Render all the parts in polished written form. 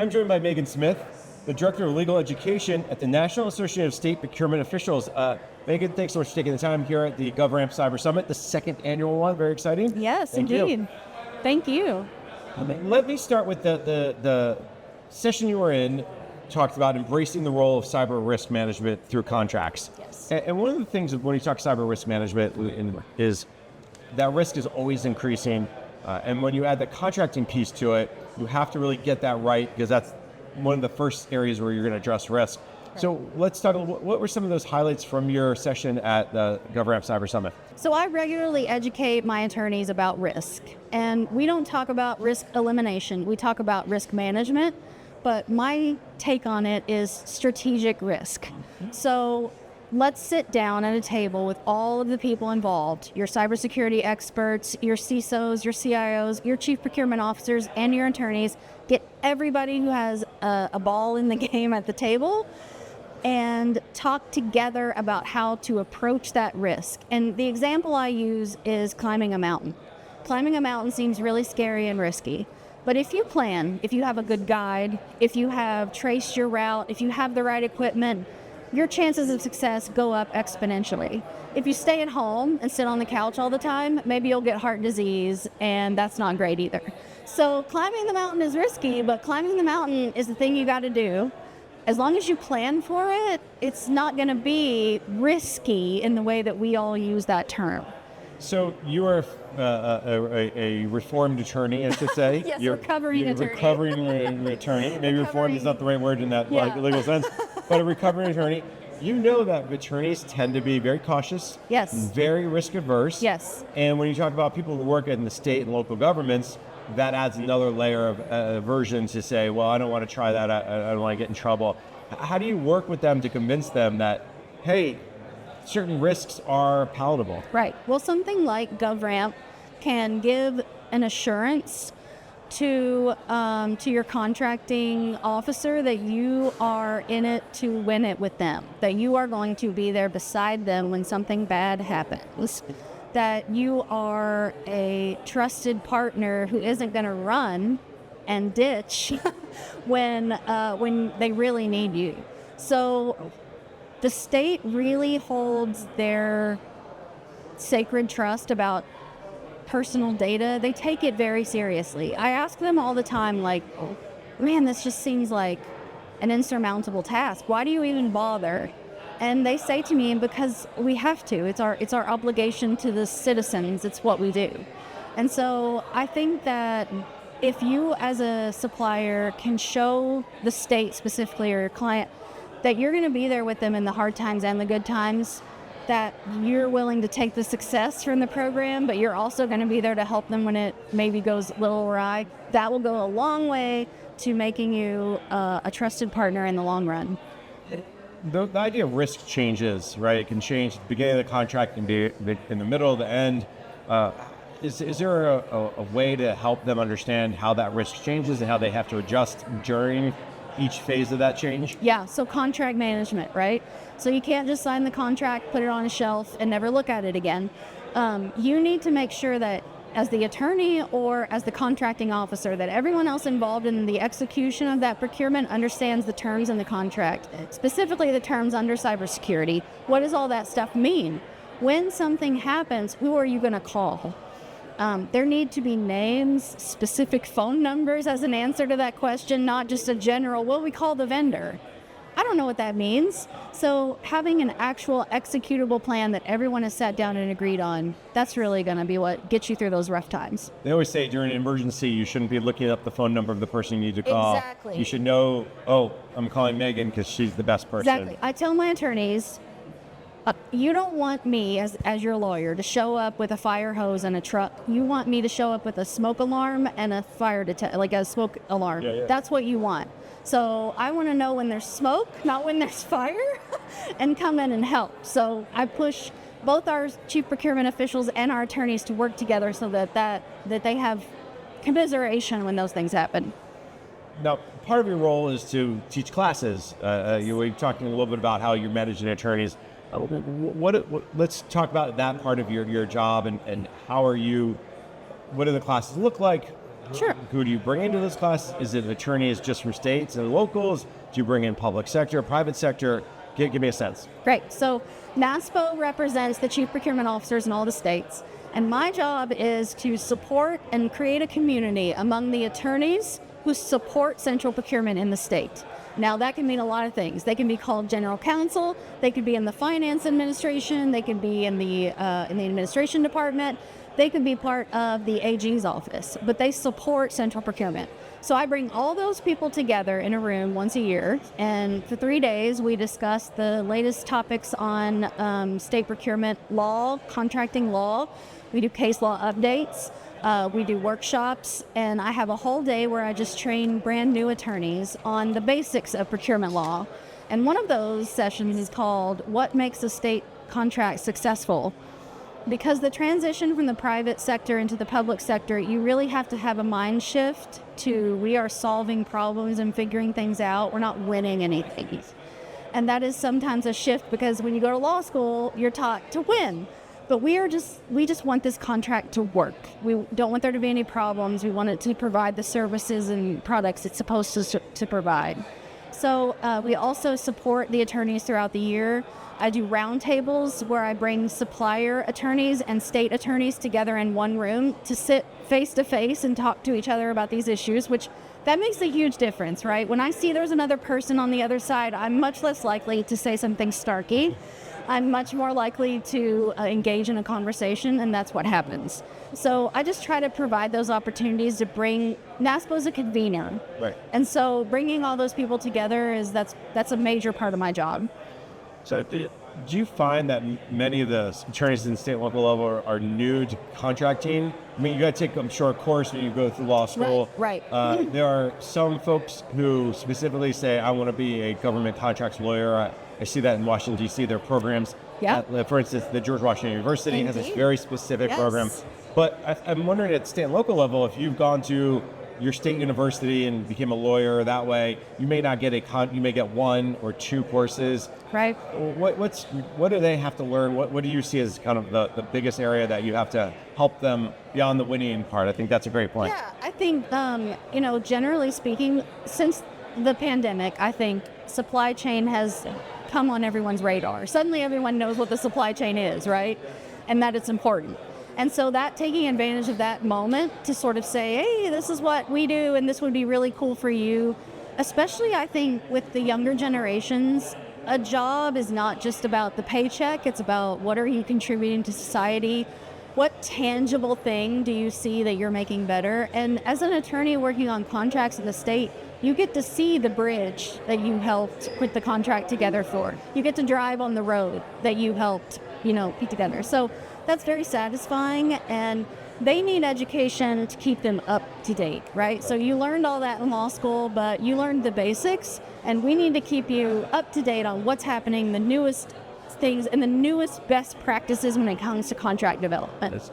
I'm joined by Megan Smyth, the Director of Legal Education at the National Association of State Procurement Officials. Megan, thanks so much for taking the time here at the GovRAMP Cyber Summit, the second annual one. Very exciting. Yes, indeed. Thank you. Let me start with the session you were in, talked about embracing the role of cyber risk management through contracts. Yes. And one of the things when you talk cyber risk management is that risk is always increasing. And when you add the contracting piece to it, you have to really get that right, because that's one of the first areas where you're going to address risk. Right. So let's talk, what were some of those highlights from your session at the GovRAMP Cyber Summit? So I regularly educate my attorneys about risk. And we don't talk about risk elimination. We talk about risk management. But my take on it is strategic risk. So let's sit down at a table with all of the people involved, your cybersecurity experts, your CISOs, your CIOs, your chief procurement officers, and your attorneys. Get everybody who has a ball in the game at the table and talk together about how to approach that risk. And the example I use is climbing a mountain. Climbing a mountain seems really scary and risky. But if you plan, if you have a good guide, if you have traced your route, if you have the right equipment, your chances of success go up exponentially. If you stay at home and sit on the couch all the time, maybe you'll get heart disease, and that's not great either. So climbing the mountain is risky, but climbing the mountain is the thing you got to do. As long as you plan for it, it's not going to be risky in the way that we all use that term. So you are a reformed attorney, I should say. Yes, you're recovering attorney. Recovering attorney. Maybe reformed is not the right word in that legal sense, but a recovering attorney. You know that attorneys tend to be very cautious, yes, very risk averse. Yes. And when you talk about people who work in the state and local governments, that adds another layer of aversion to say, well, I don't want to try that. I don't want to get in trouble. How do you work with them to convince them that, hey, certain risks are palatable? Right. Well, something like GovRAMP can give an assurance to your contracting officer that you are in it to win it with them, that you are going to be there beside them when something bad happens, that you are a trusted partner who isn't going to run and ditch when they really need you. So the state really holds their sacred trust about personal data. They take it very seriously. I ask them all the time, like, man, this just seems like an insurmountable task. Why do you even bother? And they say to me, because we have to. It's our obligation to the citizens. It's what we do. And so I think that if you as a supplier can show the state specifically or your client that you're going to be there with them in the hard times and the good times, that you're willing to take the success from the program, but you're also going to be there to help them when it maybe goes a little awry, that will go a long way to making you a trusted partner in the long run. The idea of risk changes, right? It can change at the beginning of the contract and be in the middle, the end. Is there a way to help them understand how that risk changes and how they have to adjust during each phase of that change? Yeah, so contract management, right? So you can't just sign the contract, put it on a shelf, and never look at it again. You need to make sure that as the attorney or as the contracting officer, that everyone else involved in the execution of that procurement understands the terms in the contract, specifically the terms under cybersecurity. What does all that stuff mean? When something happens, who are you going to call? There need to be names, specific phone numbers as an answer to that question, not just a general, well, we call the vendor. I don't know what that means. So having an actual executable plan that everyone has sat down and agreed on, that's really going to be what gets you through those rough times. They always say during an emergency, you shouldn't be looking up the phone number of the person you need to call. Exactly. You should know, oh, I'm calling Megan because she's the best person. Exactly. I tell my attorneys, you don't want me as your lawyer to show up with a fire hose and a truck. You want me to show up with a smoke alarm and a fire like a smoke alarm. Yeah. That's what you want. So I want to know when there's smoke, not when there's fire, and come in and help. So I push both our chief procurement officials and our attorneys to work together so that they have commiseration when those things happen. Now, part of your role is to teach classes. We're talking a little bit about how you're managing attorneys. Let's talk about that part of your job and how are you, what do the classes look like? Sure. Who do you bring into this class? Is it attorneys just from states and locals? Do you bring in public sector, private sector? Give me a sense. Great. So NASPO represents the chief procurement officers in all the states. And my job is to support and create a community among the attorneys who support central procurement in the state. Now, that can mean a lot of things. They can be called general counsel. They could be in the finance administration. They could be in the administration department. They could be part of the AG's office, but they support central procurement. So I bring all those people together in a room once a year, and for 3 days we discuss the latest topics on state procurement law, contracting law. We do case law updates. We do workshops, and I have a whole day where I just train brand new attorneys on the basics of procurement law. And one of those sessions is called What Makes a State Contract Successful? Because the transition from the private sector into the public sector, you really have to have a mind shift to we are solving problems and figuring things out. We're not winning anything. And that is sometimes a shift because when you go to law school, you're taught to win. But we just want this contract to work. We don't want there to be any problems. We want it to provide the services and products it's supposed to provide. So we also support the attorneys throughout the year. I do roundtables where I bring supplier attorneys and state attorneys together in one room to sit face to face and talk to each other about these issues, which that makes a huge difference, right? When I see there's another person on the other side, I'm much less likely to say something snarky. I'm much more likely to engage in a conversation, and that's what happens. So I just try to provide those opportunities to bring, NASPO's a convener. Right. And so bringing all those people together that's a major part of my job. So do you find that many of the attorneys in the state and local level are new to contracting? I mean, you got to take, I'm sure, a course when you go through law school. Right. There are some folks who specifically say, I want to be a government contracts lawyer. I see that in Washington, D.C., their programs. Yeah. For instance, the George Washington University has a very specific program. But I'm wondering at state and local level, if you've gone to your state university and became a lawyer that way, you may not get you may get 1 or 2 courses. Right. What do they have to learn? What do you see as kind of the biggest area that you have to help them beyond the winning part? I think that's a great point. Yeah, I think, generally speaking, since the pandemic, I think supply chain has come on everyone's radar. Suddenly everyone knows what the supply chain is, right? And that it's important. And so that taking advantage of that moment to sort of say, hey, this is what we do and this would be really cool for you, especially I think with the younger generations, a job is not just about the paycheck, it's about what are you contributing to society, what tangible thing do you see that you're making better? And as an attorney working on contracts in the state, you get to see the bridge that you helped put the contract together for. You get to drive on the road that you helped, put together. So that's very satisfying, and they need education to keep them up to date, right? So you learned all that in law school, but you learned the basics, and we need to keep you up to date on what's happening, the newest things, and the newest best practices when it comes to contract development.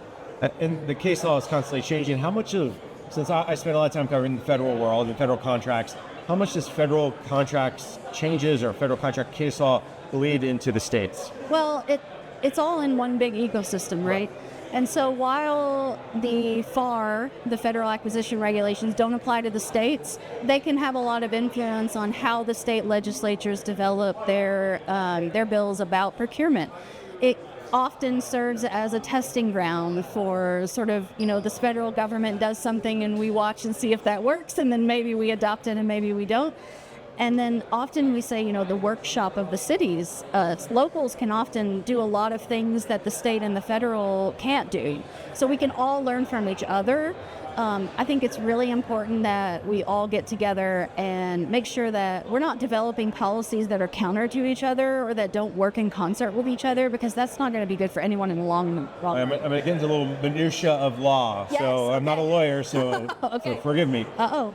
And the case law is constantly changing. How much since I spent a lot of time covering the federal world and federal contracts, how much does federal contracts changes or federal contract case law bleed into the states? Well, it's all in one big ecosystem, right? And so while the FAR, the Federal Acquisition Regulations, don't apply to the states, they can have a lot of influence on how the state legislatures develop their bills about procurement. It often serves as a testing ground for sort of, this federal government does something and we watch and see if that works, and then maybe we adopt it and maybe we don't. And then often we say, the workshop of the cities, locals can often do a lot of things that the state and the federal can't do. So we can all learn from each other. I think it's really important that we all get together and make sure that we're not developing policies that are counter to each other or that don't work in concert with each other, because that's not going to be good for anyone in the long run. I'm going to get into a little minutia of law. Yes, so I'm not a lawyer, so, okay. so forgive me. Uh-oh.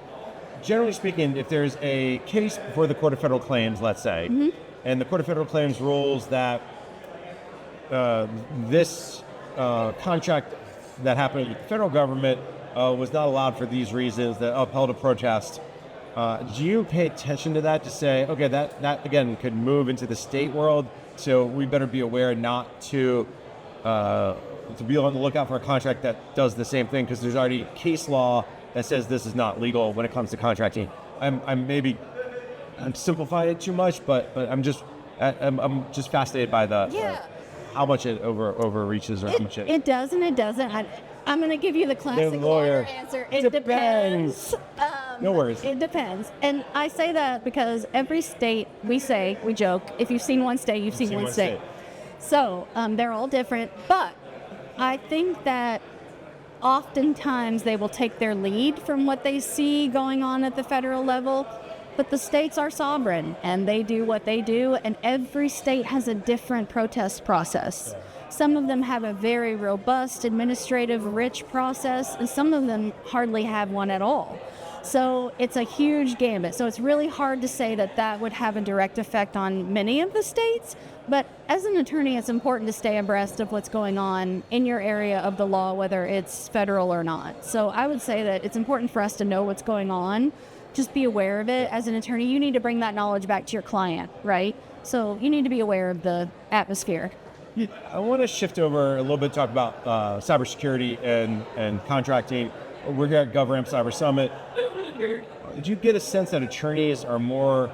Generally speaking, if there's a case before the Court of Federal Claims, let's say, and the Court of Federal Claims rules that this contract that happened with the federal government was not allowed for these reasons, that upheld a protest, do you pay attention to that to say, okay, that again could move into the state world, so we better be aware not to be on the lookout for a contract that does the same thing, because there's already case law that says this is not legal when it comes to contracting. I'm simplifying it too much, but I'm just fascinated by the how much it overreaches or how much it does and it doesn't. I'm going to give you the classic lawyer answer. It depends. No worries. It depends. And I say that because every state, we joke, if you've seen one state, you've seen one state. So they're all different. But I think that oftentimes they will take their lead from what they see going on at the federal level. But the states are sovereign, and they do what they do, and every state has a different protest process. Some of them have a very robust, administrative, rich process, and some of them hardly have one at all. So it's a huge gambit. So it's really hard to say that would have a direct effect on many of the states. But as an attorney, it's important to stay abreast of what's going on in your area of the law, whether it's federal or not. So I would say that it's important for us to know what's going on. Just be aware of it. As an attorney, you need to bring that knowledge back to your client, right? So you need to be aware of the atmosphere. I want to shift over a little bit, talk about cybersecurity and contracting. We're here at GovRAMP Cyber Summit. Did you get a sense that attorneys are more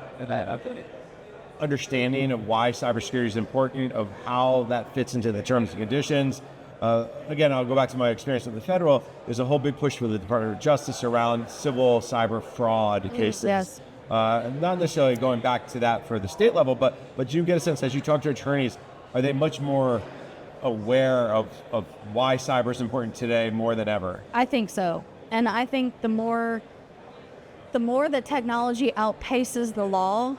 understanding of why cybersecurity is important, of how that fits into the terms and conditions? Again, I'll go back to my experience with the federal. There's a whole big push for the Department of Justice around civil cyber fraud cases. Yes. Not necessarily going back to that for the state level, but you get a sense as you talk to attorneys, are they much more aware of why cyber is important today more than ever? I think so. And I think the more that technology outpaces the law,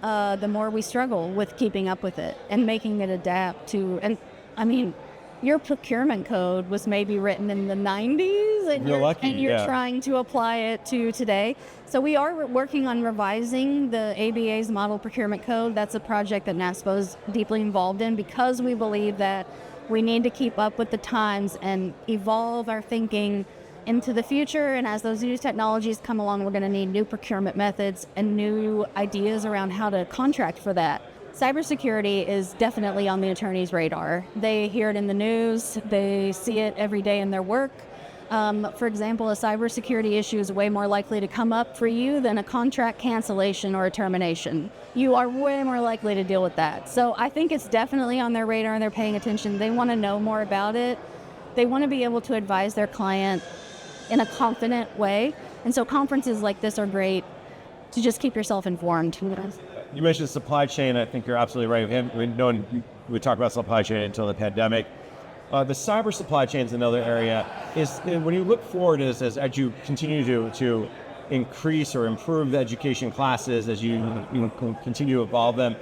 the more we struggle with keeping up with it and making it adapt to. And I mean, your procurement code was maybe written in the 90s, and you're trying to apply it to today. So we are working on revising the ABA's model procurement code. That's a project that NASPO is deeply involved in because we believe that we need to keep up with the times and evolve our thinking into the future. And as those new technologies come along, we're going to need new procurement methods and new ideas around how to contract for that. Cybersecurity is definitely on the attorney's radar. They hear it in the news. They see it every day in their work. For example, a cybersecurity issue is way more likely to come up for you than a contract cancellation or a termination. You are way more likely to deal with that. So I think it's definitely on their radar and they're paying attention. They want to know more about it. They want to be able to advise their client in a confident way. And so conferences like this are great to just keep yourself informed. You mentioned supply chain. I think you're absolutely right. No one would talk about supply chain until the pandemic. The cyber supply chain is another area. When you look forward as you continue to increase or improve the education classes, as you continue to evolve them,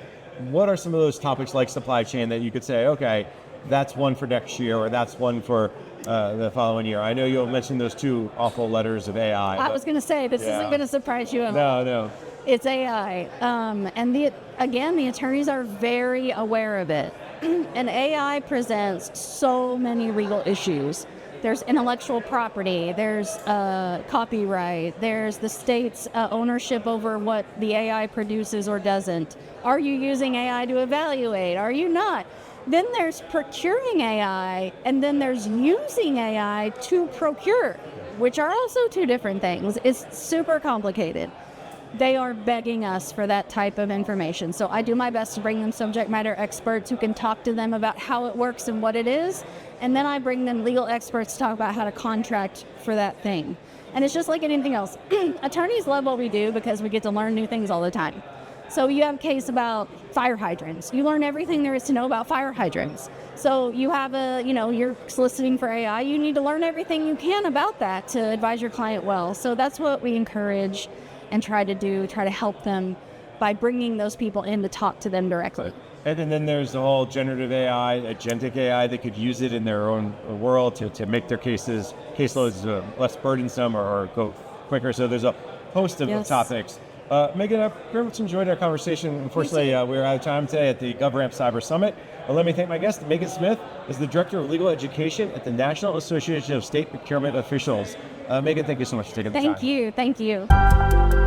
what are some of those topics like supply chain that you could say, okay, that's one for next year or that's one for the following year? I know you'll mention those two awful letters of AI. I was going to say, this isn't going to surprise you at all. No. It's AI. And the attorneys are very aware of it. And AI presents so many legal issues. There's intellectual property, there's copyright, there's the state's ownership over what the AI produces or doesn't. Are you using AI to evaluate? Are you not? Then there's procuring AI, and then there's using AI to procure, which are also two different things. It's super complicated. They are begging us for that type of information. So I do my best to bring them subject matter experts who can talk to them about how it works and what it is. And then I bring them legal experts to talk about how to contract for that thing. And it's just like anything else. Attorneys love what we do because we get to learn new things all the time. So you have a case about fire hydrants. You learn everything there is to know about fire hydrants. So you have you're soliciting for AI. You need to learn everything you can about that to advise your client well. So that's what we encourage and try to help them by bringing those people in to talk to them directly. And then there's the whole generative AI, agentic AI that could use it in their own world to make their caseloads less burdensome or go quicker. So there's a host of topics. Megan, I very much enjoyed our conversation. Unfortunately, we're out of time today at the GovRAMP Cyber Summit. Let me thank my guest. Megan Smyth is the Director of Legal Education at the National Association of State Procurement Officials. Megan, thank you so much for taking the time. Thank you.